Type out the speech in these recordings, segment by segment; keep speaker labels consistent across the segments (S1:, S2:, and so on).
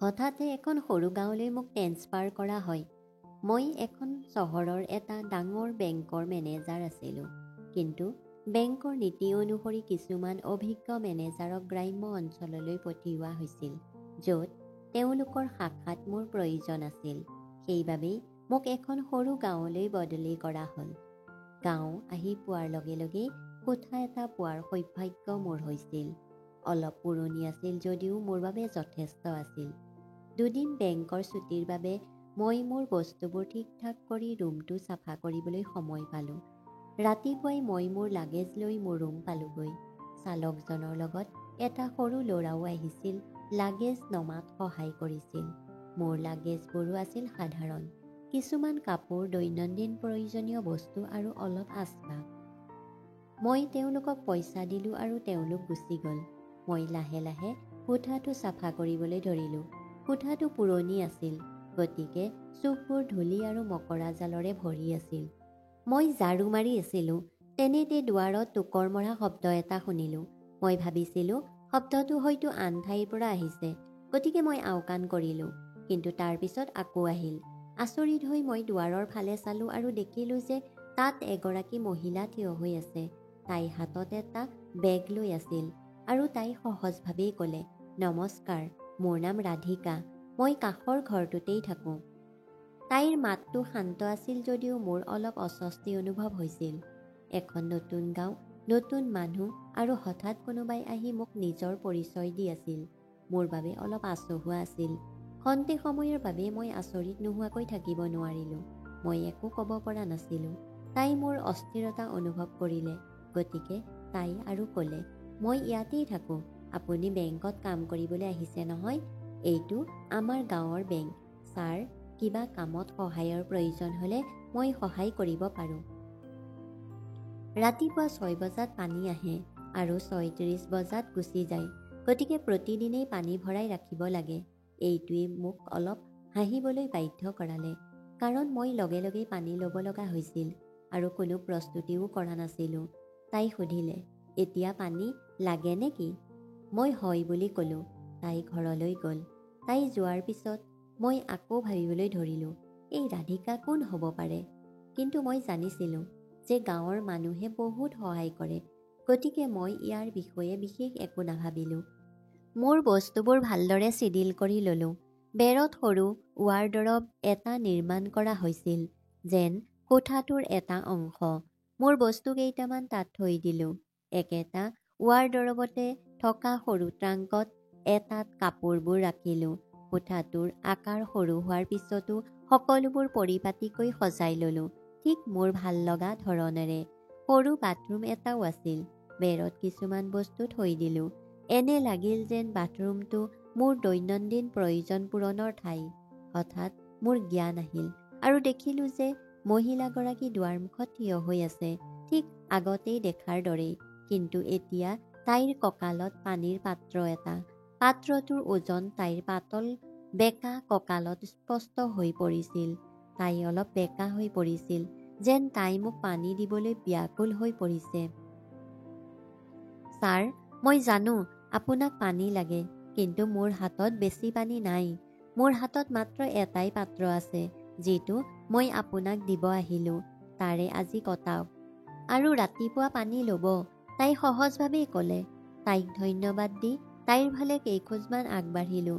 S1: হঠাতে এখন সৰু গাঁৱলৈ মোক ট্ৰেন্সফাৰ কৰা হয়। মই এখন চহৰৰ এটা ডাঙৰ বেংকৰ মেনেজাৰ আছিলোঁ। কিন্তু বেংকৰ নীতি অনুসৰি কিছুমান অভিজ্ঞ মেনেজাৰক গ্ৰাম্য অঞ্চললৈ পঠিওৱা হৈছিল, য'ত তেওঁলোকৰ শাখাত মোৰ প্ৰয়োজন আছিল। সেইবাবেই মোক এখন সৰু গাঁৱলৈ বদলি কৰা হ'ল। গাঁও আহি পোৱাৰ লগে লগেই কোঠা এটা পোৱাৰ সৌভাগ্য মোৰ হৈছিল। অলপ পুৰণি আছিল যদিও মোৰ বাবে যথেষ্ট আছিল। দুদিন বেংকৰ ছুটীৰ বাবে মই মোৰ বস্তুবোৰ ঠিক ঠাক কৰি ৰুমটো চাফা কৰিবলৈ সময় পালোঁ। ৰাতিপুৱাই মই মোৰ লাগেজ লৈ মোৰ ৰুম পালোগৈ। চালকজনৰ লগত এটা সৰু ল'ৰাও আহিছিল, লাগেজ নমাত সহায় কৰিছিল। মোৰ লাগেজবোৰো আছিল সাধাৰণ, কিছুমান কাপোৰ, দৈনন্দিন প্ৰয়োজনীয় বস্তু আৰু অলপ আচবাব। মই তেওঁলোকক পইচা দিলোঁ আৰু তেওঁলোক গুচি গ'ল। মই লাহে লাহে কোঠাটো চাফা কৰিবলৈ ধৰিলোঁ। কোঠাটো পুৰণি আছিল, গতিকে চুকবোৰ ধূলি আৰু মকৰা জালৰে ভৰি আছিল। মই ঝাৰু মাৰি আছিলোঁ, তেনেতে দুৱাৰত টোকৰ মৰা শব্দ এটা শুনিলোঁ। মই ভাবিছিলোঁ শব্দটো হয়তো আন ঠাইৰ পৰা আহিছে, গতিকে মই আওকাণ কৰিলোঁ। কিন্তু তাৰ পিছত আকৌ আহিল। আচৰিত হৈ মই দুৱাৰৰ ফালে চালোঁ আৰু দেখিলোঁ যে তাত এগৰাকী মহিলা থিয় হৈ আছে। তাই হাতত এটা বেগ লৈ আছিল আৰু তাই সহজভাৱেই ক'লে, "নমস্কাৰ, মোৰ নাম ৰাধিকা। মই কাষৰ ঘৰটোতেই থাকোঁ।" তাইৰ মাতটো শান্ত আছিল যদিও মোৰ অলপ অস্বস্তি অনুভৱ হৈছিল। এখন নতুন গাঁও, নতুন মানুহ আৰু হঠাৎ কোনোবাই আহি মোক নিজৰ পৰিচয় দি আছিল। মোৰ বাবে অলপ আচহুৱা আছিল। খন্তেক সময়ৰ বাবে মই আচৰিত নোহোৱাকৈ থাকিব নোৱাৰিলোঁ। মই একো ক'ব পৰা নাছিলোঁ। তাই মোৰ অস্থিৰতা অনুভৱ কৰিলে, গতিকে তাই আৰু ক'লে, "মই ইয়াতেই থাকোঁ। আপুনি বেংকত কাম কৰিবলৈ আহিছে নহয়? এইটো আমাৰ গাঁৱৰ বেংক। ছাৰ, কিবা কামত সহায়ৰ প্ৰয়োজন হ'লে মই সহায় কৰিব পাৰোঁ।" ৰাতিপুৱা 6 বজাত পানী আহে আৰু 6:30 বজাত গুচি যায়, গতিকে প্ৰতিদিনেই পানী ভৰাই ৰাখিব লাগে। এইটোৱে মোক অলপ হাঁহিবলৈ বাধ্য কৰালে, কাৰণ মই লগে লগেই পানী ল'ব লগা হৈছিল আৰু কোনো প্ৰস্তুতিও কৰা নাছিলোঁ। তাই সুধিলে, "এতিয়া পানী লাগে নেকি?" মই হয় বুলি ক'লোঁ। তাই ঘৰলৈ গ'ল। তাই যোৱাৰ পিছত মই আকৌ ভাবিবলৈ ধৰিলোঁ, এই ৰাধিকা কোন হ'ব পাৰে? কিন্তু মই জানিছিলোঁ যে গাঁৱৰ মানুহে বহুত সহায় কৰে, গতিকে মই ইয়াৰ বিষয়ে বিশেষ একো নাভাবিলোঁ। মোৰ বস্তুবোৰ ভালদৰে চিডিল কৰি ল'লোঁ। বেৰত সৰু ৱাৰ্ডৰব এটা নিৰ্মাণ কৰা হৈছিল, যেন কোঠাটোৰ এটা অংশ। মোৰ বস্তু কেইটামান তাত থৈ দিলোঁ। একেটা ৱাৰ্ডৰবতে থকা সৰু ট্ৰাংকত এটাত কাপোৰবোৰ ৰাখিলোঁ। কোঠাটোৰ আকাৰ সৰু হোৱাৰ পিছতো সকলোবোৰ পৰিপাটিকৈ সজাই ল'লোঁ, ঠিক মোৰ ভাল লগা ধৰণেৰে। সৰু বাথৰুম এটাও আছিল। বেৰত কিছুমান বস্তু থৈ দিলোঁ। এনে লাগিল যেন বাথৰুমটো মোৰ দৈনন্দিন প্ৰয়োজন পূৰণৰ ঠাই। হঠাৎ মোৰ জ্ঞান আহিল আৰু দেখিলোঁ যে মহিলাগৰাকী দুৱাৰমুখত থিয় হৈ আছে, ঠিক আগতেই দেখাৰ দৰেই। কিন্তু এতিয়া তাইৰ কঁকালত পানীৰ পাত্ৰ এটা। পাত্ৰটোৰ ওজন তাইৰ পাতল বেঁকা কঁকালত স্পষ্ট হৈ পৰিছিল। তাই অলপ বেঁকা হৈ পৰিছিল, যেন তাই মোক পানী দিবলৈ ব্যাকুল হৈ পৰিছে। "ছাৰ, মই জানো আপোনাক পানী লাগে, কিন্তু মোৰ হাতত বেছি পানী নাই। মোৰ হাতত মাত্ৰ এটাই পাত্ৰ আছে, যিটো মই আপোনাক দিব আহিলোঁ। তাৰে আজি কটাওক আৰু ৰাতিপুৱা পানী ল'ব।" তাই সহজভাৱেই ক'লে। তাইক ধন্যবাদ দি তাইৰ ফালে কেইখোজমান আগবাঢ়িলোঁ।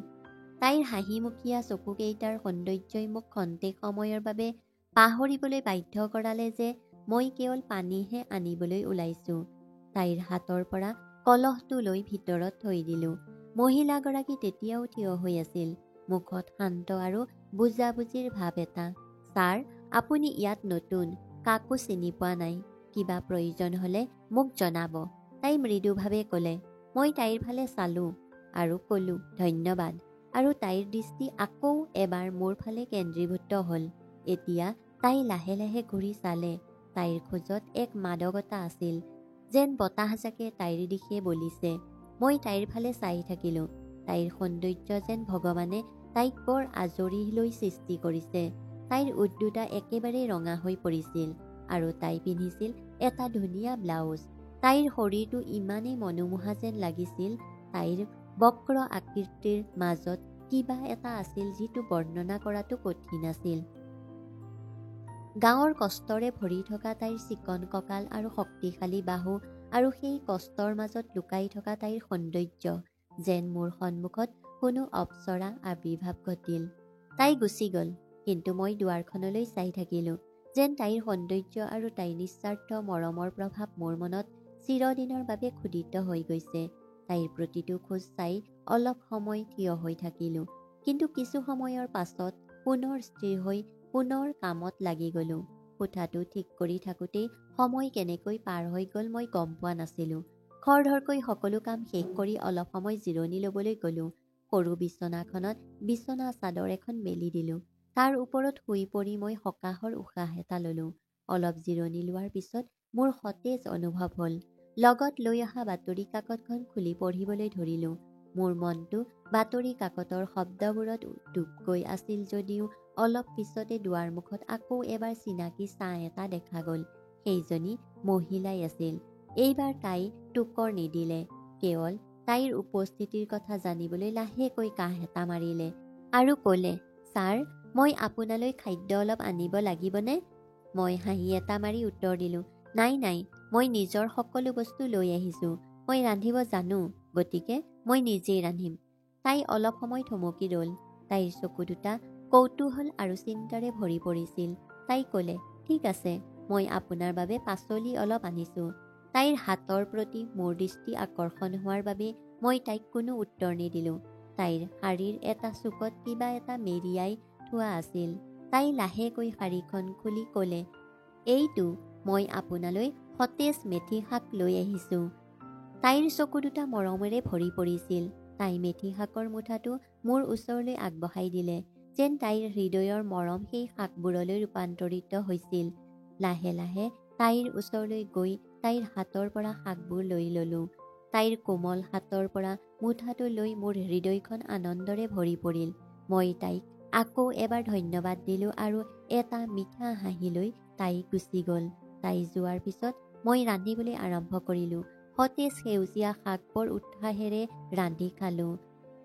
S1: তাইৰ হাঁহিমুখীয়া চকুকেইটাৰ সৌন্দৰ্যই মোক খন্তেক সময়ৰ বাবে পাহৰিবলৈ বাধ্য কৰালে যে মই কেৱল পানীহে আনিবলৈ ওলাইছোঁ। তাইৰ হাতৰ পৰা কলহটো লৈ ভিতৰত থৈ দিলোঁ। মহিলাগৰাকী তেতিয়াও থিয় হৈ আছিল, মুখত শান্ত আৰু বুজাবুজিৰ ভাৱ এটা। "ছাৰ, আপুনি ইয়াত নতুন, কাকো চিনি পোৱা নাই। কিবা প্ৰয়োজন হ'লে মোক জনাব", তাই মৃদুভাৱে ক'লে। মই তাইৰ ফালে চালোঁ আৰু ক'লোঁ, "ধন্যবাদ", আৰু তাইৰ দৃষ্টি আকৌ এবাৰ মোৰ ফালে কেন্দ্ৰীভূত হ'ল। এতিয়া তাই লাহে লাহে ঘূৰি চালে। তাইৰ খোজত এক মাদকতা আছিল, যেন বতাহজাকে তাইৰ দিশে বলিছে। মই তাইৰ ফালে চাই থাকিলোঁ। তাইৰ সৌন্দৰ্য যেন ভগৱানে তাইক বৰ আজৰি লৈ সৃষ্টি কৰিছে। তাইৰ ওঠ দুটা একেবাৰে ৰঙা হৈ পৰিছিল আৰু তাই পিন্ধিছিল এটা ধুনীয়া ব্লাউজ। তাইৰ শৰীৰটো ইমানেই মনোমোহা যেন লাগিছিল, তাইৰ বক্ৰ আকৃতিৰ মাজত কিবা এটা আছিল যিটো বৰ্ণনা কৰাটো কঠিন আছিল। গাঁৱৰ কষ্টৰে ভৰি থকা তাইৰ চিকন কঁকাল আৰু শক্তিশালী বাহু আৰু সেই কষ্টৰ মাজত লুকাই থকা তাইৰ সৌন্দৰ্য, যেন মোৰ সন্মুখত কোনো অপ্সৰা আবিৰ্ভাৱ ঘটিল। তাই গুচি গ'ল, কিন্তু মই দুৱাৰখনলৈ চাই থাকিলোঁ, যেন তাইৰ সৌন্দৰ্য আৰু তাইৰ নিস্বাৰ্থ মৰমৰ প্ৰভাৱ মোৰ মনত চিৰদিনৰ বাবে খোদিত হৈ গৈছে। তাইৰ প্ৰতিটো খোজ চাই অলপ সময় থিয় হৈ থাকিলোঁ, কিন্তু কিছু সময়ৰ পাছত পুনৰ স্থিৰ হৈ পুনৰ কামত লাগি গ'লোঁ। কোঠাটো ঠিক কৰি থাকোঁতেই সময় কেনেকৈ পাৰ হৈ গ'ল মই গম পোৱা নাছিলোঁ। খৰধৰকৈ সকলো কাম শেষ কৰি অলপ সময় জিৰণি ল'বলৈ গ'লোঁ। সৰু বিচনাখনত বিচনা চাদৰ এখন মেলি দিলোঁ। তাৰ ওপৰত শুই পৰি মই সকাহৰ উশাহ এটা ল'লোঁ। অলপ জিৰণি লোৱাৰ পিছত মোৰ সতেজ অনুভৱ হ'ল। লগত লৈ অহা বাতৰি কাকতখন খুলি পঢ়িবলৈ ধৰিলোঁ। মোৰ মনটো বাতৰি কাকতৰ শব্দবোৰত ডুব গৈ আছিল যদিও অলপ পিছতে দুৱাৰমুখত আকৌ এবাৰ চিনাকি ছাঁ এটা দেখা গ'ল। সেইজনী মহিলাই আছিল। এইবাৰ তাই টোকৰ নিদিলে, কেৱল তাইৰ উপস্থিতিৰ কথা জানিবলৈ লাহেকৈ কাহ এটা মাৰিলে আৰু ক'লে, ছাৰ, মই আপোনালৈ খাদ্য অলপ আনিব লাগিবনে? মই হাঁহি এটা মাৰি উত্তৰ দিলোঁ, নাই নাই, মই নিজৰ সকলো বস্তু লৈ আহিছোঁ। মই ৰান্ধিব জানো, গতিকে মই নিজেই ৰান্ধিম। তাই অলপ সময় থমকি ৰ'ল। তাইৰ চকু দুটা কৌতূহল আৰু চিন্তাৰে ভৰি পৰিছিল। তাই ক'লে, ঠিক আছে, মই আপোনাৰ বাবে পাচলি অলপ আনিছোঁ। তাইৰ হাতৰ প্ৰতি মোৰ দৃষ্টি আকৰ্ষণ হোৱাৰ বাবে মই তাইক কোনো উত্তৰ নিদিলোঁ। তাইৰ শাৰীৰ এটা চুকত কিবা এটা মেৰিয়াই থোৱা আছিল। তাই লাহেকৈ শাৰীখন খুলি ক'লে, এইটো মই আপোনালৈ সতেজ মেথি শাক লৈ আহিছোঁ। তাইৰ চকু দুটা মৰমেৰে ভৰি পৰিছিল। তাই মেথি শাকৰ মুঠাটো মোৰ ওচৰলৈ আগবঢ়াই দিলে, যেন তাইৰ হৃদয়ৰ মৰম সেই শাকবোৰলৈ ৰূপান্তৰিত হৈছিল। লাহে লাহে তাইৰ ওচৰলৈ গৈ তাইৰ হাতৰ পৰা শাকবোৰ লৈ ল'লোঁ। তাইৰ কোমল হাতৰ পৰা মুঠাটো লৈ মোৰ হৃদয়খন আনন্দৰে ভৰি পৰিল। মই তাইক আকৌ এবাৰ ধন্যবাদ দিলোঁ আৰু এটা মিঠা হাঁহি লৈ তাই গুচি গ'ল। তাই যোৱাৰ পিছত মই ৰান্ধিবলৈ আৰম্ভ কৰিলোঁ। সতেজ সেউজীয়া শাক বৰ উৎসাহেৰে ৰান্ধি খালোঁ।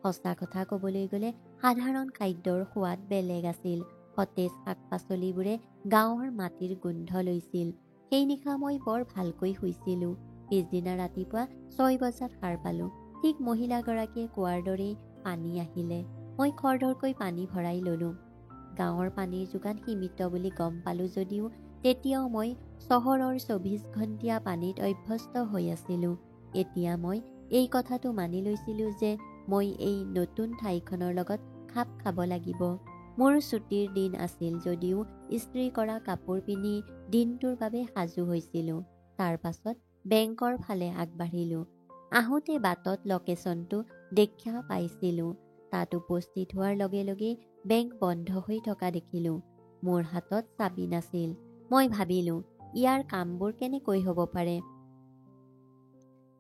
S1: সঁচা কথা ক'বলৈ গ'লে সাধাৰণ খাদ্যৰ সোৱাদ বেলেগ আছিল। সতেজ শাক পাচলিবোৰে গাঁৱৰ মাটিৰ গোন্ধ লৈছিল। সেই নিশা মই বৰ ভালকৈ শুইছিলোঁ। পিছদিনা ৰাতিপুৱা 6 বজাত সাৰ পালোঁ। ঠিক মহিলাগৰাকীয়ে কোৱাৰ দৰেই পানী আহিলে। মই খৰধৰকৈ পানী ভৰাই ল'লোঁ। গাঁৱৰ পানীৰ যোগান সীমিত বুলি গম পালোঁ যদিও তেতিয়াও মই চহৰৰ 24 ঘণ্টীয়া পানীত অভ্যস্ত হৈ আছিলোঁ। এতিয়া মই এই কথাটো মানি লৈছিলোঁ যে মই এই নতুন ঠাইখনৰ লগত খাপ খাব লাগিব। মোৰ ছুটীৰ দিন আছিল যদিও ইস্ত্ৰি কৰা কাপোৰ পিন্ধি দিনটোৰ বাবে সাজু হৈছিলোঁ। তাৰ পাছত বেংকৰ ফালে আগবাঢ়িলোঁ। আহোঁতে বাটত লোকেশ্যনটো দেখা পাইছিলোঁ। তাত উপস্থিত হোৱাৰ লগে লগেই বেংক বন্ধ হৈ থকা দেখিলোঁ। মোৰ হাতত চাবি নাছিল। মই ভাবিলোঁ, ইয়াৰ কামবোৰ কেনেকৈ হ'ব পাৰে।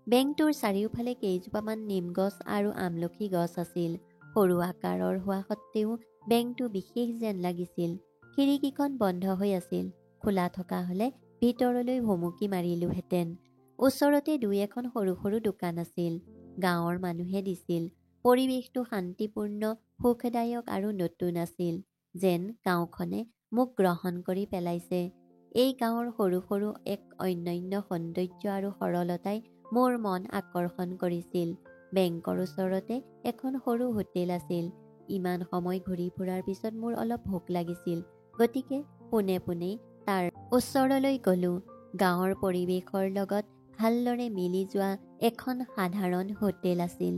S1: বেংকটোৰ চাৰিওফালে কেইজোপামান নিম গছ আৰু আমলখি গছ আছিল। সৰু আকাৰৰ হোৱা সত্ত্বেও বেংকটো বিশেষ যেন লাগিছিল। খিৰিকীখন বন্ধ হৈ আছিল। খোলা থকা হ'লে ভিতৰলৈ ভুমুকি মাৰিলোহেঁতেন। ওচৰতে দুই এখন সৰু সৰু দোকান আছিল। গাঁৱৰ মানুহে দিছিল। পৰিৱেশটো শান্তিপূৰ্ণ, সুখদায়ক আৰু নতুন আছিল, যেন গাঁওখনে মোক গ্ৰহণ কৰি পেলাইছে। এই গাঁৱৰ সৰু সৰু এক অনন্য সৌন্দৰ্য আৰু সৰলতাই মোৰ মন আকৰ্ষণ কৰিছিল। বেংকৰ ওচৰতে এখন সৰু হোটেল আছিল। ইমান সময় ঘূৰি ফুৰাৰ পিছত মোৰ অলপ ভোক লাগিছিল, গতিকে পোনে পোনেই তাৰ ওচৰলৈ গ'লোঁ। গাঁৱৰ পৰিৱেশৰ লগত ভালদৰে মিলি যোৱা এখন সাধাৰণ হোটেল আছিল,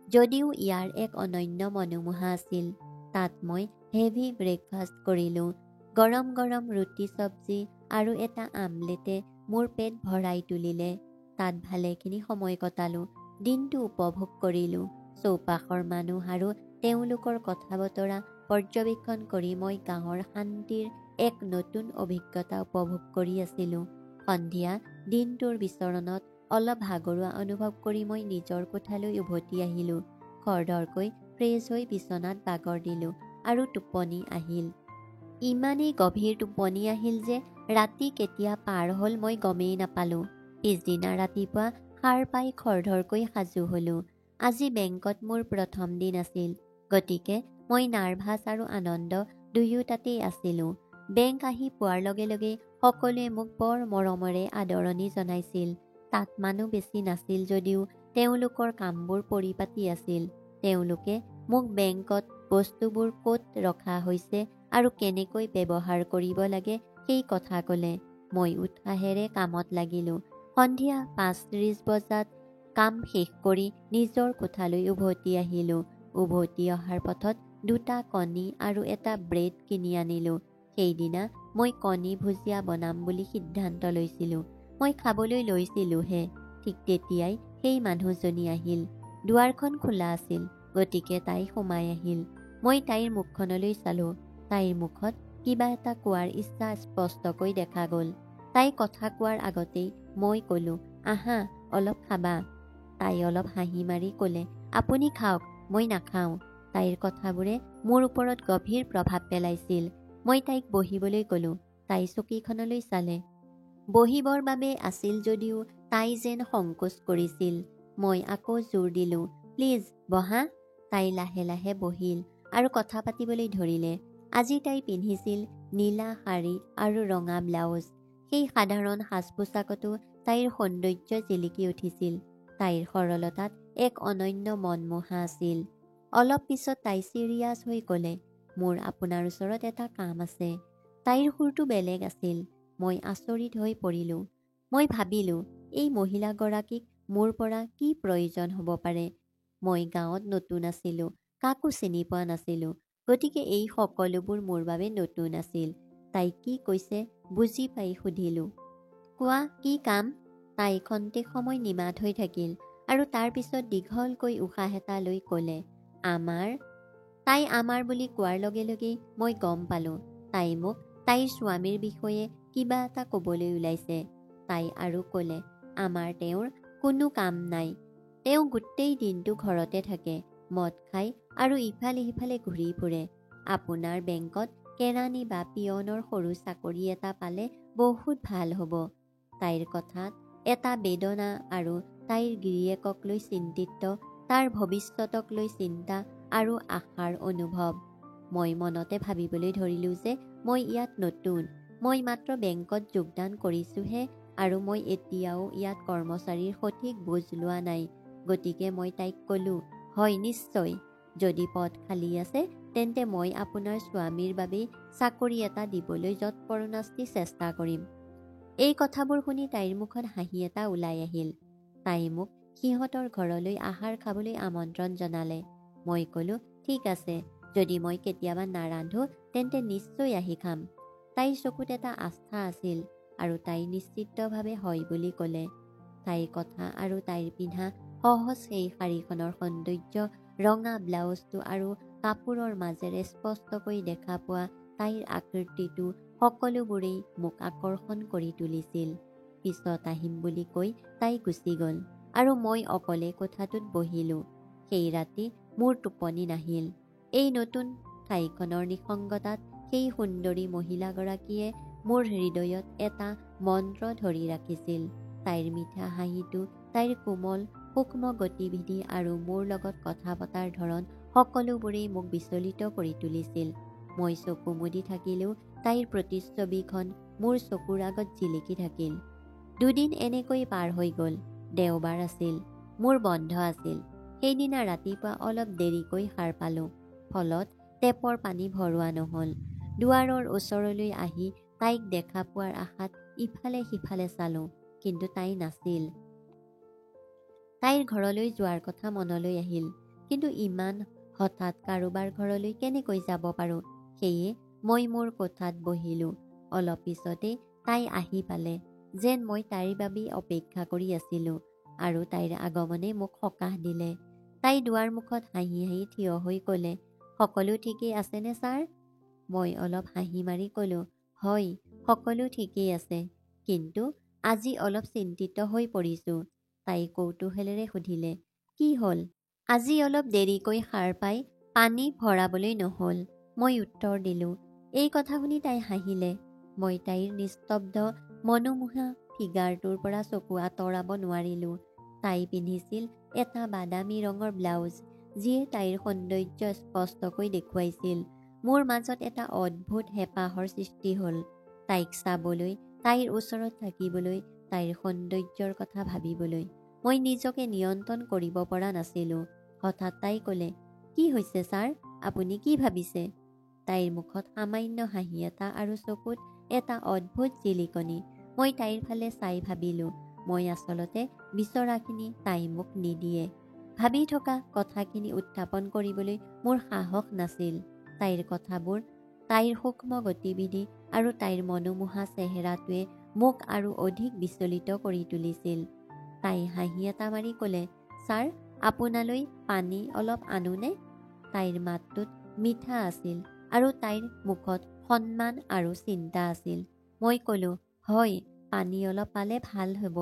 S1: যদিও ইয়াৰ এক অনন্য মনোমোহা আছিল। তাত মই হেভি ব্ৰেকফাষ্ট কৰিলোঁ। গৰম গৰম ৰুটি চব্জি আৰু এটা আমলেটে মোৰ পেট ভৰাই তুলিলে। তাত ভালেখিনি সময় কটালোঁ। দিনটো উপভোগ কৰিলোঁ। চৌপাশৰ মানুহ আৰু তেওঁলোকৰ কথা বতৰা পৰ্যবেক্ষণ কৰি মই গাঁৱৰ শান্তিৰ এক নতুন অভিজ্ঞতা উপভোগ কৰি আছিলোঁ। সন্ধিয়া দিনটোৰ বিচৰণত অলপ ভাগৰুৱা অনুভৱ কৰি মই নিজৰ কোঠালৈ উভতি আহিলোঁ। খৰধৰকৈ ফ্ৰেছ হৈ বিচনাত বাগৰ দিলোঁ আৰু টোপনি আহিল। ইমানেই গভীৰ টোপনি আহিল যে ৰাতি কেতিয়া পাৰ হ'ল মই গমেই নাপালোঁ। পিছদিনা ৰাতিপুৱা সাৰ পাই খৰধৰকৈ সাজু হ'লোঁ। আজি বেংকত মোৰ প্ৰথম দিন আছিল। গতিকে মই নাৰ্ভাছ আৰু আনন্দ দুয়োটাতেই আছিলোঁ। বেংক আহি পোৱাৰ লগে লগে সকলোৱে মোক বৰ মৰমেৰে আদৰণি জনাইছিল। তাত মানুহ বেছি নাছিল যদিও তেওঁলোকৰ কামবোৰ পৰিপাটি আছিল। তেওঁলোকে মোক বেংকত বস্তুবোৰ ক'ত ৰখা হৈছে আৰু কেনেকৈ ব্যৱহাৰ কৰিব লাগে সেই কথা ক'লে। মই উৎসাহেৰে কামত লাগিলোঁ। সন্ধিয়া 5:30 বজাত কাম শেষ কৰি নিজৰ কোঠালৈ উভতি আহিলোঁ। উভতি অহাৰ পথত 2টা কণী আৰু এটা ব্ৰেড কিনি আনিলোঁ। সেইদিনা মই কণী ভুজিয়া বনাম বুলি সিদ্ধান্ত লৈছিলোঁ। মই খাবলৈ লৈছিলোঁহে, ঠিক তেতিয়াই সেই মানুহজনী আহিল। দুৱাৰখন খোলা আছিল, গতিকে তাই সোমাই আহিল। মই তাইৰ মুখখনলৈ চালোঁ। তাইৰ মুখত কিবা এটা কোৱাৰ ইচ্ছা স্পষ্টকৈ দেখা গ'ল। তাই কথা কোৱাৰ আগতেই মই ক'লোঁ, আহা অলপ খাবা। তাই অলপ হাঁহি মাৰি ক'লে, আপুনি খাওক, মই নাখাওঁ। তাইৰ কথাবোৰে মোৰ ওপৰত গভীৰ প্ৰভাৱ পেলাইছিল। মই তাইক বহিবলৈ ক'লোঁ। তাই চকীখনলৈ চালে। বহিবৰ বাবে আছিল যদিও তাই যেন সংকোচ কৰিছিল। মই আকৌ জোৰ দিলোঁ, প্লিজ বহা। তাই লাহে লাহে বহিল আৰু কথা পাতিবলৈ ধৰিলে। আজি তাই পিন্ধিছিল নীলা শাৰী আৰু ৰঙা ব্লাউজ। সেই সাধাৰণ সাজ-পোছাকতো তাইৰ সৌন্দৰ্য জিলিকি উঠিছিল। তাইৰ সৰলতাত এক অনন্য মনমোহা আছিল। অলপ পিছত তাই চিৰিয়াছ হৈ ক'লে, মোৰ আপোনাৰ ওচৰত এটা কাম আছে। তাইৰ সুৰটো বেলেগ আছিল। মই আচৰিত হৈ পৰিলোঁ। মই ভাবিলোঁ, এই মহিলাগৰাকীক মোৰ পৰা কি প্ৰয়োজন হ'ব পাৰে। মই গাঁৱত নতুন আছিলোঁ, কাকো চিনি পোৱা নাছিলোঁ। গতিকে এই সকলোবোৰ মোৰ বাবে নতুন আছিল। তাই কি কৈছে বুজি পাই সুধিলোঁ, কোৱা কি কাম? তাই খন্তেক সময় নিমাত হৈ থাকিল আৰু তাৰ পিছত দীঘলকৈ উশাহ এটা লৈ ক'লে, আমাৰ। তাই আমাৰ বুলি কোৱাৰ লগে লগেই মই গম পালোঁ তাই মোক তাইৰ স্বামীৰ বিষয়ে কিবা এটা ক'বলৈ ওলাইছে। তাই আৰু ক'লে, আমাৰ তেওঁৰ কোনো কাম নাই। তেওঁ গোটেই দিনটো ঘৰতে থাকে, মদ খায় আৰু ইফালে সিফালে ঘূৰি ফুৰে। আপোনাৰ বেংকত কেৰাণী বা পিয়নৰ সৰু চাকৰি এটা পালে বহুত ভাল হ'ব। তাইৰ কথাত এটা বেদনা আৰু তাইৰ গিৰিয়েকক লৈ চিন্তিত, তাৰ ভৱিষ্যতক লৈ চিন্তা আৰু আশাৰ অনুভৱ। মই মনতে ভাবিবলৈ ধৰিলোঁ যে মই ইয়াত নতুন। মই মাত্ৰ বেংকত যোগদান কৰিছোঁহে আৰু মই এতিয়াও ইয়াত কৰ্মচাৰীৰ সঠিক বুজ লোৱা নাই। গতিকে মই তাইক ক'লোঁ, হয় নিশ্চয়। যদি পদ খালী আছে তেন্তে মই আপোনাৰ স্বামীৰ বাবেই চাকৰি এটা দিবলৈ যৎপৰোনাস্তি চেষ্টা কৰিম। এই কথাবোৰ শুনি তাইৰ মুখত হাঁহি এটা ওলাই আহিল। তাই মোক সিহঁতৰ ঘৰলৈ আহাৰ খাবলৈ আমন্ত্ৰণ জনালে। মই ক'লোঁ, ঠিক আছে, যদি মই কেতিয়াবা নাৰান্ধো তেন্তে নিশ্চয় আহি খাম। তাইৰ চকুত এটা আস্থা আছিল আৰু তাই নিশ্চিতভাৱে হয় বুলি ক'লে। তাইৰ কথা আৰু তাইৰ পিন্ধা সহজ সেই শাৰীখনৰ সৌন্দৰ্য, ৰঙা ব্লাউজটো আৰু কাপোৰৰ মাজেৰে স্পষ্টকৈ দেখা পোৱা তাইৰ আকৃতিটো সকলোবোৰেই মোক আকৰ্ষণ কৰি তুলিছিল। পিছত আহিম বুলি কৈ তাই গুচি গ'ল আৰু মই অকলে কোঠাটোত বহিলোঁ। সেই ৰাতি মোৰ টোপনি নাহিল। এই নতুন ঠাইখনৰ নিসংগতাত সেই সুন্দৰী মহিলাগৰাকীয়ে মোৰ হৃদয়ত এটা মন্ত্ৰ ধৰি ৰাখিছিল। তাইৰ মিঠা হাঁহিটো, তাইৰ কোমল সূক্ষ্ম গতিবিধি আৰু মোৰ লগত কথা পতাৰ ধৰণ সকলোবোৰেই মোক বিচলিত কৰি তুলিছিল। মই চকু মুদি থাকিলেও তাইৰ প্ৰতিচ্ছবিখন মোৰ চকুৰ আগত জিলিকি থাকিল। 2 দিন এনেকৈ পাৰ হৈ গ'ল। দেওবাৰ আছিল, মোৰ বন্ধ আছিল। সেইদিনা ৰাতিপুৱা অলপ দেৰিকৈ সাৰ পালোঁ। ফলত টেপৰ পানী ভৰোৱা নহ'ল। দুৱাৰৰ ওচৰলৈ আহি তাইক দেখা পোৱাৰ আশাত ইফালে সিফালে চালোঁ, কিন্তু তাই নাছিল। তাইৰ ঘৰলৈ যোৱাৰ কথা মনলৈ আহিল, কিন্তু ইমান হঠাৎ কাৰোবাৰ ঘৰলৈ কেনেকৈ যাব পাৰোঁ। সেয়ে মই মোৰ কোঠাত বহিলোঁ। অলপ পিছতেই তাই আহি পালে, যেন মই তাইৰ বাবেই অপেক্ষা কৰি আছিলোঁ, আৰু তাইৰ আগমনে মোক সকাহ দিলে। তাই দুৱাৰ মুখত হাঁহি হাঁহি থিয় হৈ ক'লে, সকলো ঠিকেই আছেনে ছাৰ? মই অলপ হাঁহি মাৰি ক'লোঁ, হয়, সকলো ঠিকেই আছে, কিন্তু আজি অলপ চিন্তিত হৈ পৰিছোঁ। তাই কৌতূহলেৰে সুধিলে, কি হ'ল? আজি অলপ দেৰিকৈ সাৰ পাই পানী ভৰাবলৈ নহ'ল, মই উত্তৰ দিলোঁ। এই কথা শুনি তাই হাঁহিলে। মই তাইৰ নিস্তব্ধ মনোমোহা ফিগাৰটোৰ পৰা চকু আঁতৰাব নোৱাৰিলোঁ। তাই পিন্ধিছিল এটা বাদামী ৰঙৰ ব্লাউজ, যিয়ে তাইৰ সৌন্দৰ্য স্পষ্টকৈ দেখুৱাইছিল। মোৰ মাজত এটা অদ্ভুত হেঁপাহৰ সৃষ্টি হ'ল, তাইক চাবলৈ, তাইৰ ওচৰত থাকিবলৈ, তাইৰ সৌন্দৰ্যৰ কথা ভাবিবলৈ। মই নিজকে নিয়ন্ত্ৰণ কৰিব পৰা নাছিলোঁ। হঠাৎ তাই ক'লে, কি হৈছে ছাৰ, আপুনি কি ভাবিছে? তাইৰ মুখত সামান্য হাঁহি এটা আৰু চকুত এটা অদ্ভুত জিলিকনি। মই তাইৰ ফালে চাই ভাবিলোঁ, মই আচলতে বিচৰাখিনি তাই মোক নিদিয়ে। ভাবি থকা কথাখিনি উত্থাপন কৰিবলৈ মোৰ সাহস নাছিল। তাইৰ কথাবোৰ, তাইৰ সূক্ষ্ম গতিবিধি আৰু তাইৰ মনোমোহা চেহেৰাটোৱে মোক আৰু অধিক বিচলিত কৰি তুলিছিল। তাই হাঁহি এটা মাৰি ক'লে, ছাৰ, আপোনালৈ পানী অলপ আনোনে? তাইৰ মাতটোত মিঠা আছিল আৰু তাইৰ মুখত সন্মান আৰু চিন্তা আছিল। মই ক'লোঁ, হয়, পানী অলপ পালে ভাল হ'ব।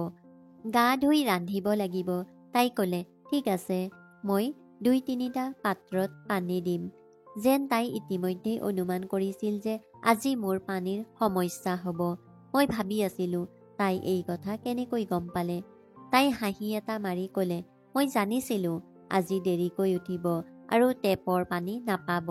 S1: গা ধুই ৰান্ধিব লাগিব। তাই ক'লে, ঠিক আছে, মই 2-3টা পাত্ৰত পানী দিম। যেন তাই ইতিমধ্যেই অনুমান কৰিছিল যে আজি মোৰ পানীৰ সমস্যা হ'ব। মই ভাবি আছিলোঁ, তাই এই কথা কেনেকৈ গম পালে? তাই হাঁহি এটা মাৰি ক'লে, মই জানিছিলোঁ আজি দেৰিকৈ উঠিব আৰু টেপৰ পানী নাপাব।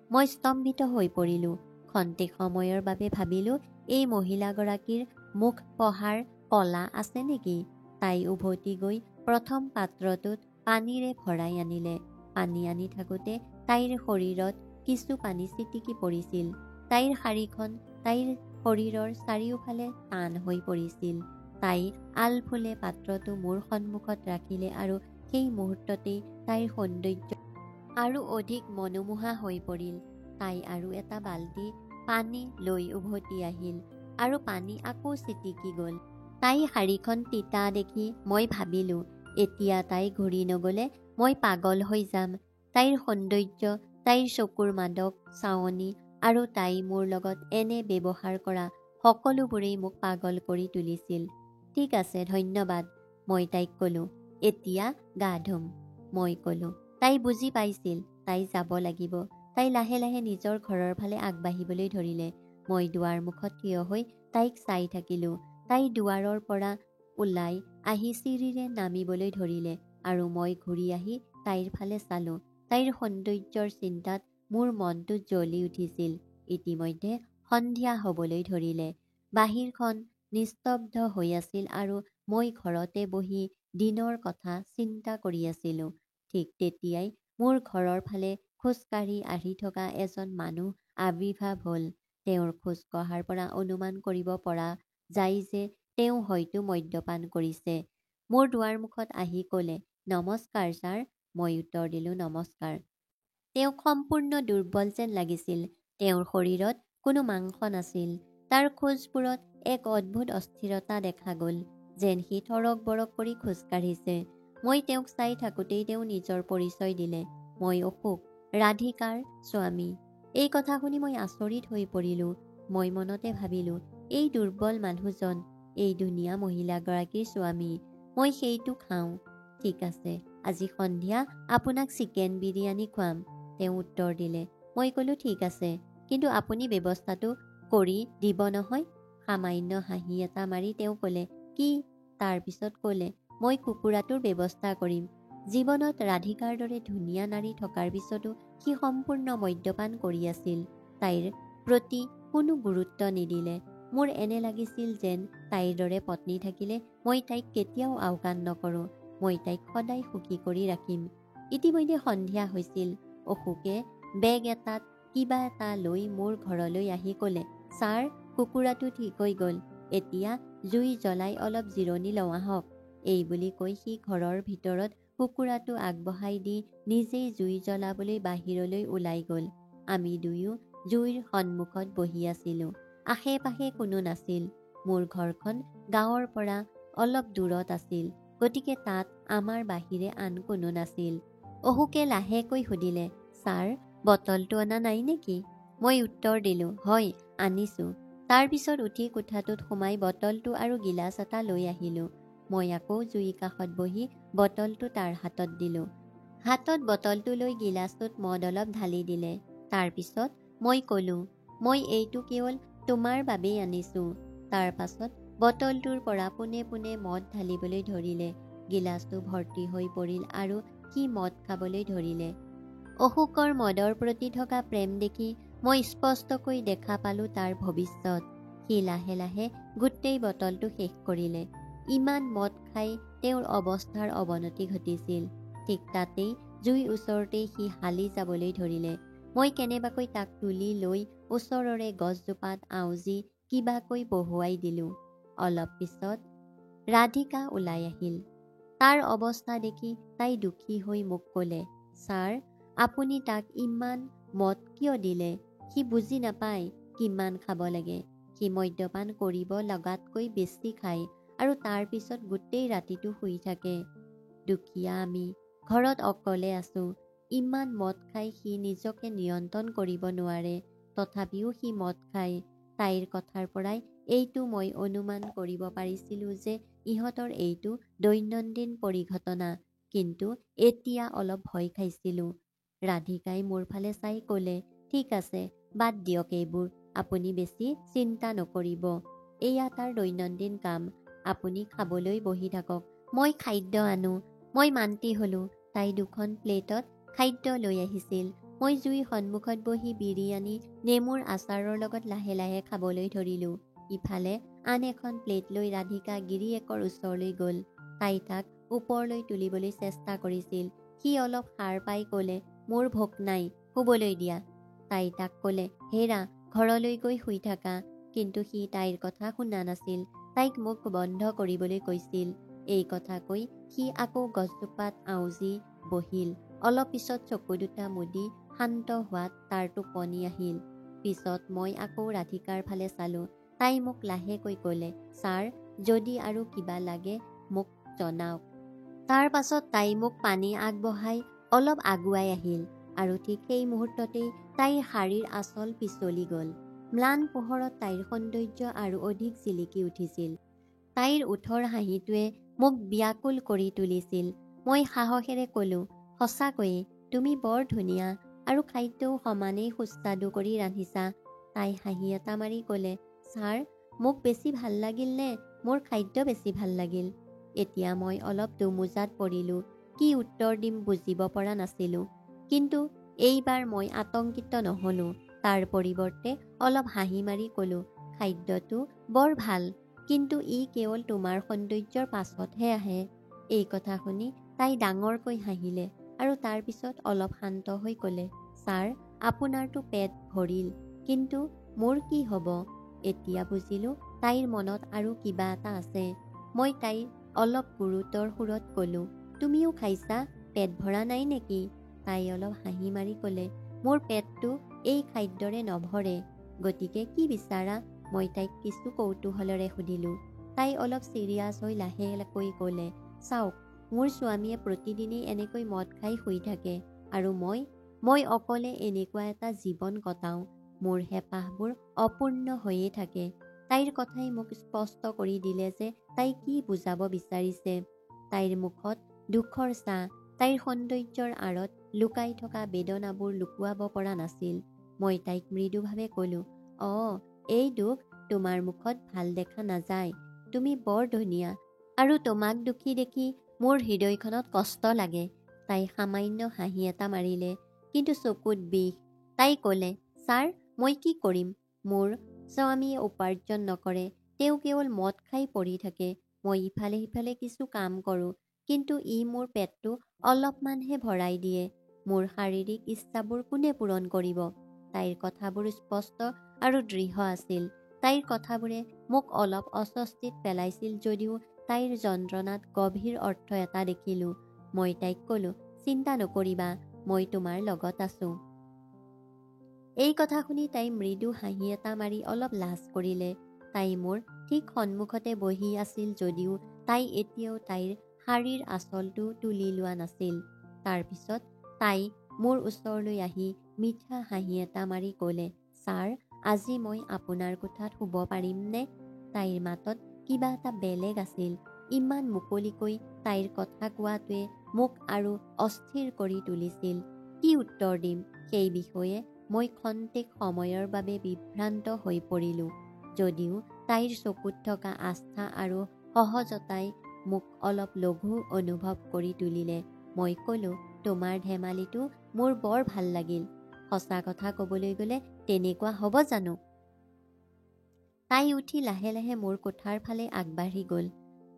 S1: মই স্তম্ভিত হৈ পৰিলোঁ। ক্ষন্তেক সময়ৰ বাবে ভাবিলোঁ, এই মহিলাগৰাকীৰ মুখ পঢ়াৰ কলা আছে নেকি? তাই উভতি গৈ প্ৰথম পাত্ৰটোত পানীৰে ভৰাই আনিলে। পানী আনি থাকোঁতে তাইৰ শৰীৰত কিছু পানী ছিটিকি পৰিছিল। তাইৰ শাৰীখন তাইৰ শৰীৰৰ চাৰিওফালে টান হৈ পৰিছিল। তাই আলফুলে পাত্ৰটো মোৰ সন্মুখত ৰাখিলে আৰু সেই মুহূৰ্ততেই তাইৰ সৌন্দৰ্য আৰু অধিক মনোমোহা হৈ পৰিল। তাই আৰু এটা বাল্টি পানী লৈ উভতি আহিল আৰু পানী আকৌ ছিটিকি গ'ল। তাই শাৰীখন তিতা দেখি মই ভাবিলোঁ, এতিয়া তাই ঘূৰি নগ'লে মই পাগল হৈ যাম। তাইৰ সৌন্দৰ্য, তাইৰ চকুৰ মাদক চাৱনি আৰু তাই মোৰ লগত এনে ব্যৱহাৰ কৰা সকলোবোৰেই মোক পাগল কৰি তুলিছিল। ঠিক আছে, ধন্যবাদ, মই তাইক ক'লোঁ। এতিয়া গা ধুম, মই ক'লোঁ। তাই বুজি পাইছিল, তাই যাব লাগিব। তাই লাহে লাহে নিজৰ ঘৰৰ ফালে আগবাঢ়িবলৈ ধৰিলে। মই দুৱাৰ মুখত থিয় হৈ তাইক চাই থাকিলোঁ। তাই দুৱাৰৰ পৰা ওলাই আহি চিৰিৰে নামিবলৈ ধৰিলে আৰু মই ঘূৰি আহি তাইৰ ফালে চালোঁ। তাইৰ সৌন্দৰ্যৰ চিন্তাত মোৰ মনটো জ্বলি উঠিছিল। ইতিমধ্যে সন্ধিয়া হ'বলৈ ধৰিলে। বাহিৰখন নিস্তব্ধ হৈ আছিল আৰু মই ঘৰতে বহি দিনৰ কথা চিন্তা কৰি আছিলোঁ। ঠিক তেতিয়াই মোৰ ঘৰৰ ফালে খোজকাঢ়ি আহি থকা এজন মানুহ আবিৰ্ভাৱ হ'ল। তেওঁৰ খোজ কঢ়াৰ পৰা অনুমান কৰিব পৰা যায় যে তেওঁ হয়তো মদ্যপান কৰিছে। মোৰ দুৱাৰমুখত আহি ক'লে, নমস্কাৰ ছাৰ। মই উত্তৰ দিলোঁ, নমস্কাৰ। তেওঁক সম্পূৰ্ণ দুৰ্বল যেন লাগিছিল। তেওঁৰ শৰীৰত কোনো মাংস নাছিল। তাৰ খোজবোৰত এক অদ্ভুত অস্থিৰতা দেখা গ'ল, যেন সি থৰক বৰক কৰি খোজ কাঢ়িছে। মই তেওঁক চাই থাকোঁতেই তেওঁ নিজৰ পৰিচয় দিলে। মই অশোক, ৰাধিকাৰ স্বামী। এই কথা শুনি মই আচৰিত হৈ পৰিলোঁ। মই মনতে ভাবিলোঁ, এই দুৰ্বল মানুহজন এই ধুনীয়া মহিলাগৰাকীৰ স্বামী। মই সেইটো খাওঁ। ঠিক আছে, আজি সন্ধিয়া আপোনাক চিকেন বিৰিয়ানী খুৱাম, তেওঁ উত্তৰ দিলে। মই ক'লোঁ, ঠিক আছে, কিন্তু আপুনি ব্যৱস্থাটো কৰি দিব নহয়? সামান্য হাঁহি এটা মাৰি তেওঁ ক'লে, কি? তাৰ পিছত ক'লে, মই কুকুৰাটোৰ ব্যৱস্থা কৰিম। জীৱনত ৰাধিকাৰ দৰে ধুনীয়া নাৰী থকাৰ পিছতো সি সম্পূৰ্ণ মদ্যপান কৰি আছিল। তাইৰ প্ৰতি কোনো গুৰুত্ব নিদিলে। মোৰ এনে লাগিছিল যেন তাইৰ দৰে পত্নী থাকিলে মই তাইক কেতিয়াও আওকাণ নকৰোঁ। মই তাইক সদায় সুখী কৰি ৰাখিম। ইতিমধ্যে সন্ধিয়া হৈছিল। অশোকে বেগ এটাত কিবা এটা লৈ মোৰ ঘৰলৈ আহি ক'লে, ছাৰ, কুকুৰাটো ঠিক হৈ গ'ল। এতিয়া জুই জ্বলাই অলপ জিৰণি লওঁ আহক। এই বুলি কৈ সি ঘৰৰ ভিতৰত কুকুৰাটো আগবঢ়াই দি নিজেই জুই জ্বলাবলৈ বাহিৰলৈ ওলাই গ'ল। আমি দুয়ো জুইৰ সন্মুখত বহি আছিলোঁ। আশে পাশে কোনো নাছিল। মোৰ ঘৰখন গাঁৱৰ পৰা অলপ দূৰত আছিল, গতিকে তাত আমাৰ বাহিৰে আন কোনো নাছিল। অশোকে লাহেকৈ সুধিলে, ছাৰ, বটলটো অনা নাই নেকি? মই উত্তৰ দিলোঁ, হয়, আনিছোঁ। তাৰ পিছত উঠি কোঠাটোত সোমাই বটলটো আৰু গিলাচ এটা লৈ আহিলোঁ। মই আকৌ জুই কাষত বহি বটলটো তাৰ হাতত দিলোঁ। হাতত বটলটো লৈ গিলাচটোত মদ অলপ ঢালি দিলে। তাৰ পিছত মই ক'লোঁ, মই এইটো কেৱল তোমাৰ বাবেই আনিছোঁ। তাৰ পাছত বটলটোৰ পৰা পোনে পোনে মদ ঢালিবলৈ ধৰিলে। গিলাচটো ভৰ্তি হৈ পৰিল আৰু সি মদ খাবলৈ ধৰিলে। অশোকৰ মদৰ প্ৰতি থকা প্ৰেম দেখি মই স্পষ্টকৈ দেখা পালোঁ তাৰ ভৱিষ্যত। সি লাহে লাহে গোটেই বটলটো শেষ কৰিলে। ইমান মদ খাই তেওঁৰ অৱস্থাৰ অৱনতি ঘটিছিল। ঠিক তাতেই জুই ওচৰতেই সি হালি যাবলৈ ধৰিলে। মই কেনেবাকৈ তাক তুলি লৈ ওচৰৰে গছজোপাত আউজি কিবাকৈ বহুৱাই দিলোঁ। অলপ পিছত ৰাধিকা ওলাই আহিল। তাৰ অৱস্থা দেখি তাই দুখী হৈ মোক ক'লে, ছাৰ, আপুনি তাক ইমান মদ কিয় দিলে? সি বুজি নাপায় কিমান খাব লাগে। সি মদ্যপান কৰিব লগাতকৈ বেছি খায় আৰু তাৰ পিছত গোটেই ৰাতিটো শুই থাকে। দুখীয়া আমি, ঘৰত অকলে আছোঁ। ইমান মদ খাই সি নিজকে নিয়ন্ত্ৰণ কৰিব নোৱাৰে, তথাপিও সি মদ খায়। তাইৰ কথাৰ পৰাই এইটো মই অনুমান কৰিব পাৰিছিলোঁ যে ইহঁতৰ এইটো দৈনন্দিন পৰিঘটনা, কিন্তু এতিয়া অলপ ভয় খাইছিলোঁ। ৰাধিকাই মোৰ ফালে চাই ক'লে, ঠিক আছে, বাদ দিয়ক এইবোৰ। আপুনি বেছি চিন্তা নকৰিব। এয়া তাৰ দৈনন্দিন কাম। আপুনি খাবলৈ বহি থাকক, মই খাদ্য আনো। মই মান্তি হ'লোঁ। তাই দুখন প্লেটত খাদ্য লৈ আহিছিল। মই জুইৰ সন্মুখত বহি বিৰিয়ানী নেমুৰ আচাৰৰ লগত লাহে লাহে খাবলৈ ধৰিলোঁ। ইফালে আন এখন প্লেট লৈ ৰাধিকা গিৰিয়েকৰ ওচৰলৈ গ'ল। তাই তাক ওপৰলৈ তুলিবলৈ চেষ্টা কৰিছিল। সি অলপ সাৰ পাই ক'লে, মোৰ ভোক নাই, শুবলৈ দিয়া। তাই তাক ক'লে, হেৰা, ঘৰলৈ গৈ শুই থাকা। কিন্তু সি তাইৰ কথা শুনা নাছিল। তাইক মুখ বন্ধ কৰিবলৈ কৈছিল। এই কথা কৈ সি আকৌ গছজোপাত আউজি বহিল। অলপ পিছত চকু দুটা মুদি শান্ত হোৱাত তাৰ টোপনি আহিল। পিছত মই আকৌ ৰাধিকাৰ ফালে চালোঁ। তাই মোক লাহেকৈ ক'লে, ছাৰ, যদি আৰু কিবা লাগে মোক জনাওক। তাৰ পাছত তাই মোক পানী আগবঢ়াই অলপ আগুৱাই আহিল আৰু ঠিক সেই মুহূৰ্ততেই তাইৰ শাৰীৰ আঁচল পিছলি গ'ল। ম্লান পোহৰত তাইৰ সৌন্দৰ্য আৰু অধিক জিলিকি উঠিছিল। তাইৰ ওঠৰ হাঁহিটোৱে মোক ব্যাকুল কৰি তুলিছিল। মই সাহসেৰে ক'লোঁ, সঁচাকৈয়ে তুমি বৰ ধুনীয়া আৰু খাদ্যও সমানেই সুস্বাদু কৰি ৰান্ধিছা। তাই হাঁহি এটা মাৰি ক'লে, ছাৰ, মোক বেছি ভাল লাগিল নে মোৰ খাদ্য বেছি ভাল লাগিল? এতিয়া মই অলপ দোমোজাত পৰিলোঁ। কি উত্তৰ দিম বুজিব পৰা নাছিলোঁ। কিন্তু এইবাৰ মই আতংকিত নহ'লোঁ। তাৰ পৰিৱৰ্তে অলপ হাঁহি মাৰি ক'লোঁ, খাদ্যটো বৰ ভাল, কিন্তু ই কেৱল তোমাৰ সৌন্দৰ্যৰ পাছতহে আহে। এই কথা শুনি তাই ডাঙৰকৈ হাঁহিলে আৰু তাৰ পিছত অলপ শান্ত হৈ ক'লে, ছাৰ, আপোনাৰতো পেট ভৰিল, কিন্তু মোৰ কি হ'ব? এতিয়া বুজিলোঁ তাইৰ মনত আৰু কিবা এটা আছে। মই তাইৰ অলপ গুৰুতৰ সুৰত ক'লোঁ, তুমিও খাইছা, পেট ভৰা নাই নেকি? তাই অলপ হাঁহি মাৰি ক'লে, মোৰ পেটটো এই খাদ্যৰে নভৰে, গতিকে কি বিচাৰা? মই তাইক কিছু কৌতূহলেৰে সুধিলোঁ। তাই অলপ চিৰিয়াছ হৈ লাহেকৈ ক'লে, চাওক, মোৰ স্বামীয়ে প্ৰতিদিনেই এনেকৈ মদ খাই শুই থাকে আৰু মই অকলে এনেকুৱা এটা জীৱন কটাওঁ। মোৰ হেঁপাহবোৰ অপূৰ্ণ হৈয়ে থাকে। তাইৰ কথাই মোক স্পষ্ট কৰি দিলে যে তাই কি বুজাব বিচাৰিছে। তাইৰ মুখত দুখৰ ছাঁ, তাইৰ সৌন্দৰ্যৰ আঁৰত লুকাই থকা বেদনাবোৰ লুকুৱাব পৰা নাছিল। মই তাইক মৃদুভাৱে ক'লোঁ, এই দুখ তোমাৰ মুখত ভাল দেখা নাযায়। তুমি বৰ ধুনীয়া আৰু তোমাক দুখী দেখি মোৰ হৃদয়খনত কষ্ট লাগে। তাই সামান্য হাঁহি এটা মাৰিলে, কিন্তু চকুত বিষ। তাই ক'লে, ছাৰ, মই কি কৰিম? মোৰ স্বামীয়ে উপাৰ্জন নকৰে, তেওঁ কেৱল মদ খাই পৰি থাকে। মই ইফালে সিফালে কিছু কাম কৰোঁ, কিন্তু ই মোৰ পেটটো অলপমানহে ভৰাই দিয়ে। মোৰ শাৰীৰিক ইচ্ছাবোৰ কোনে পূৰণ কৰিব? তাইৰ কথাবোৰ স্পষ্ট আৰু দৃঢ় আছিল। তাইৰ কথাবোৰে মোক অলপ অস্বস্তিত পেলাইছিল যদিও তাইৰ যন্ত্ৰণাত গভীৰ অৰ্থ এটা দেখিলোঁ। মই তাইক ক'লোঁ, চিন্তা নকৰিবা, মই তোমাৰ লগত আছোঁ। এই কথা শুনি তাই মৃদু হাঁহি এটা মাৰি অলপ লাজ কৰিলে। তাই মোৰ ঠিক সন্মুখতে বহি আছিল যদিও তাই এতিয়াও তাইৰ শাৰীৰ আঁচলটো তুলি লোৱা নাছিল। তাৰ পিছত তাই মোৰ ওচৰলৈ আহি মিঠা হাঁহি এটা মাৰি ক'লে, ছাৰ, আজি মই আপোনাৰ কোঠাত শুব পাৰিমনে? তাইৰ মাতত কিবা এটা বেলেগ আছিল। ইমান মুকলিকৈ তাইৰ কথা কোৱাটোৱে মোক আৰু অস্থিৰ কৰি তুলিছিল। কি উত্তৰ দিম সেই বিষয়ে মই ক্ষন্তেক সময়ৰ বাবে বিভ্ৰান্ত হৈ পৰিলোঁ। যদিও তাইৰ চকুত থকা আস্থা আৰু সহজতাই মোক অলপ লঘু অনুভৱ কৰি তুলিলে। মই ক'লোঁ, তোমাৰ ধেমালিটো মোৰ বৰ ভাল লাগিল। সঁচা কথা ক'বলৈ গ'লে তেনেকুৱা হ'ব জানো? তাই উঠি লাহে লাহে মোৰ কোঠাৰ ফালে আগবাঢ়ি গ'ল।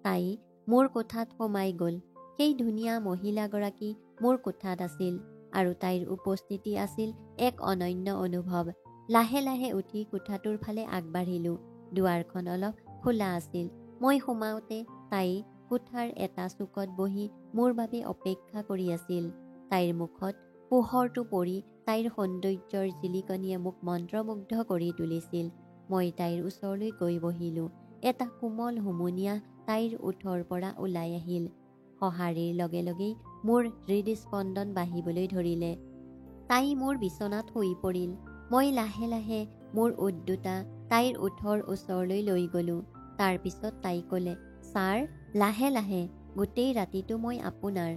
S1: তাই মোৰ কোঠাত সোমাই গ'ল। সেই ধুনীয়া মহিলাগৰাকী মোৰ কোঠাত আছিল আৰু তাইৰ উপস্থিতি আছিল এক অনন্য অনুভৱ। লাহে লাহে উঠি কোঠাটোৰ ফালে আগবাঢ়িলোঁ। দুৱাৰখন অলপ খোলা আছিল। মই সোমাওঁতে তাই কোঠাৰ এটা চুকত বহি মোৰ বাবে অপেক্ষা কৰি আছিল। তাইৰ মুখত পোহৰটো পৰি তাইৰ সৌন্দৰ্যৰ জিলিকনিয়ে মোক মন্ত্ৰমুগ্ধ কৰি তুলিছিল। মই তাইৰ ওচৰলৈ গৈ বহিলোঁ। এটা কোমল হুমুনিয়া তাইৰ ওঠৰ পৰা ওলাই আহিল। সঁহাৰিৰ লগে লগেই মোৰ হৃদস্পন্দন বাঢ়িবলৈ ধৰিলে। তাই মোৰ বিচনাত শুই পৰিল। মই লাহে লাহে মোৰ ওঠ দুটা তাইৰ ওঠৰ ওচৰলৈ লৈ গ'লোঁ। তাৰ পিছত তাই ক'লে, ছাৰ, লাহে লাহে, গোটেই ৰাতিটো মই আপোনাৰ।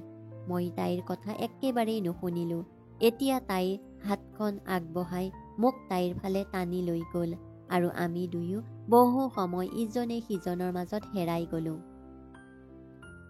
S1: মই তাইৰ কথা একেবাৰেই নুশুনিলোঁ। এতিয়া তাইৰ হাতখন আগবঢ়াই মোক তাইৰ ফালে টানি লৈ গ'ল আৰু আমি দুয়ো বহু সময় ইজনে সিজনৰ মাজত হেৰাই গ'লোঁ।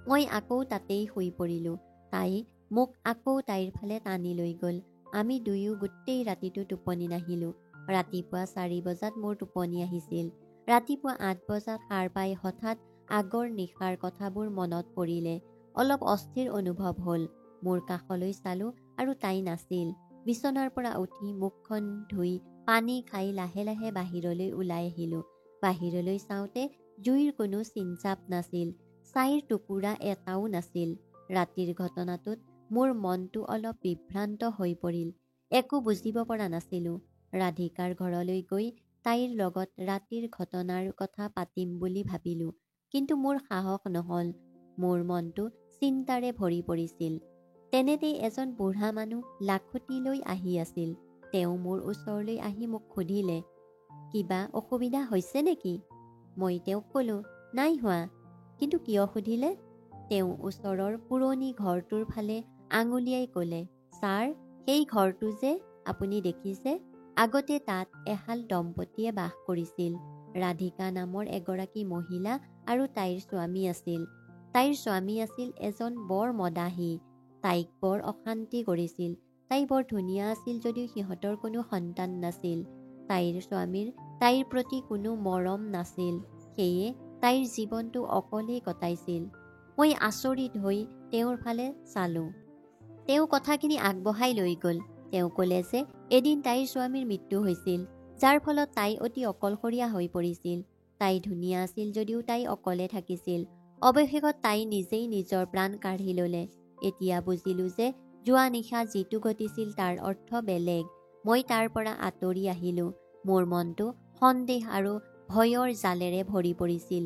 S1: মই আকৌ তাতেই শুই পৰিলোঁ। তাই মোক আকৌ তাইৰ ফালে টানি লৈ গ'ল। আমি দুয়ো গোটেই ৰাতিটো টোপনি নাহিলোঁ। ৰাতিপুৱা 4 বজাত মোৰ টোপনি আহিছিল। ৰাতিপুৱা 8 বজাত সাৰ পাই হঠাৎ আগৰ নিশাৰ কথাবোৰ মনত পৰিলে। অলপ অস্থিৰ অনুভৱ হ'ল। মোৰ কাষলৈ চালোঁ আৰু তাই নাছিল। বিচনাৰ পৰা উঠি মুখখন ধুই পানী খাই লাহে লাহে বাহিৰলৈ ওলাই আহিলোঁ। বাহিৰলৈ চাওঁতে জুইৰ কোনো চিনচাপ নাছিল। ছাইৰ টুকুৰা এটাও নাছিল। ৰাতিৰ ঘটনাটোত মোৰ মনটো অলপ বিভ্ৰান্ত হৈ পৰিল। একো বুজিব পৰা নাছিলোঁ। ৰাধিকাৰ ঘৰলৈ গৈ তাইৰ লগত ৰাতিৰ ঘটনাৰ কথা পাতিম বুলি ভাবিলোঁ, কিন্তু মোৰ সাহস নহ'ল। মোৰ মনটো চিন্তাৰে ভৰি পৰিছিল। তেনেতেই এজন বুঢ়া মানুহ লাখুটি লৈ আহি আছিল। তেওঁ মোৰ ওচৰলৈ আহি মোক সুধিলে, কিবা অসুবিধা হৈছে নেকি? মই তেওঁক ক'লোঁ, নাই হোৱা। কিন্তু কিয় সুধিলে? তেওঁ ওচৰৰ পুৰণি ঘৰটোৰ ফালে আঙুলিয়াই ক'লে, ছাৰ, সেই ঘৰটো যে আপুনি দেখিছে, আগতে তাত এহাল দম্পতীয়ে বাস কৰিছিল। ৰাধিকা নামৰ এগৰাকী মহিলা আৰু তাইৰ স্বামী আছিল। তাইৰ স্বামী আছিল এজন বৰ মদাহী। তাইক বৰ অশান্তি কৰিছিল। তাই বৰ ধুনীয়া আছিল যদিও সিহঁতৰ কোনো সন্তান নাছিল। তাইৰ স্বামীৰ তাইৰ প্ৰতি কোনো মৰম নাছিল। সেয়ে তাইৰ জীৱনটো অকলেই কটাইছিল। মই আচৰিত হৈ তেওঁৰ ফালে চালোঁ। তেওঁ কথাখিনি আগবঢ়াই লৈ গ'ল। তেওঁ ক'লে যে এদিন তাইৰ স্বামীৰ মৃত্যু হৈছিল, যাৰ ফলত তাই অতি অকলশৰীয়া হৈ পৰিছিল। তাই ধুনীয়া আছিল যদিও তাই অকলে থাকিছিল। অৱশেষত তাই নিজেই নিজৰ প্ৰাণ কাঢ়ি ল'লে। এতিয়া বুজিলোঁ যে যোৱা নিশা যিটো ঘটিছিল তাৰ অৰ্থ বেলেগ। মই তাৰ পৰা আঁতৰি আহিলোঁ। মোৰ মনটো সন্দেহ আৰু ভয়ৰ জালেৰে ভৰি পৰিছিল।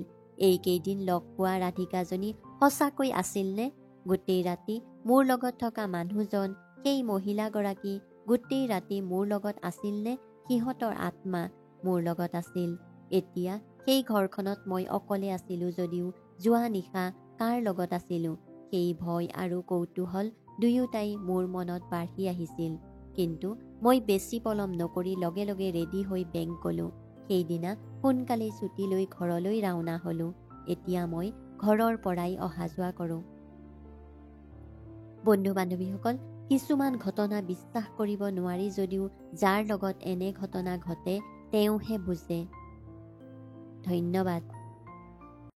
S1: এইকেইদিন লগ পোৱা ৰাধিকাজনী সঁচাকৈ আছিলনে? গোটেই ৰাতি মোৰ লগত থকা মানুহজন, সেই মহিলাগৰাকী গোটেই ৰাতি মোৰ লগত আছিলনে? সিহঁতৰ আত্মা মোৰ লগত আছিল। এতিয়া সেই ঘৰখনত মই অকলে আছিলোঁ যদিও যোৱা নিশা কাৰ লগত আছিলোঁ, সেই ভয় আৰু কৌতূহল দুয়োটাই মোৰ মনত বাঢ়ি আহিছিল। কিন্তু মই বেছি পলম নকৰি লগে লগে ৰেডি হৈ বেংক গ'লোঁ। সেইদিনা সোনকালেই ছুটী লৈ ঘৰলৈ ৰাওনা হ'লোঁ। এতিয়া মই ঘৰৰ পৰাই অহা যোৱা কৰোঁ। বন্ধু বান্ধৱীসকল, কিছুমান ঘটনা বিশ্বাস কৰিব নোৱাৰি যদিও যাৰ লগত এনে ঘটনা ঘটে তেওঁহে বুজে। ধন্যবাদ।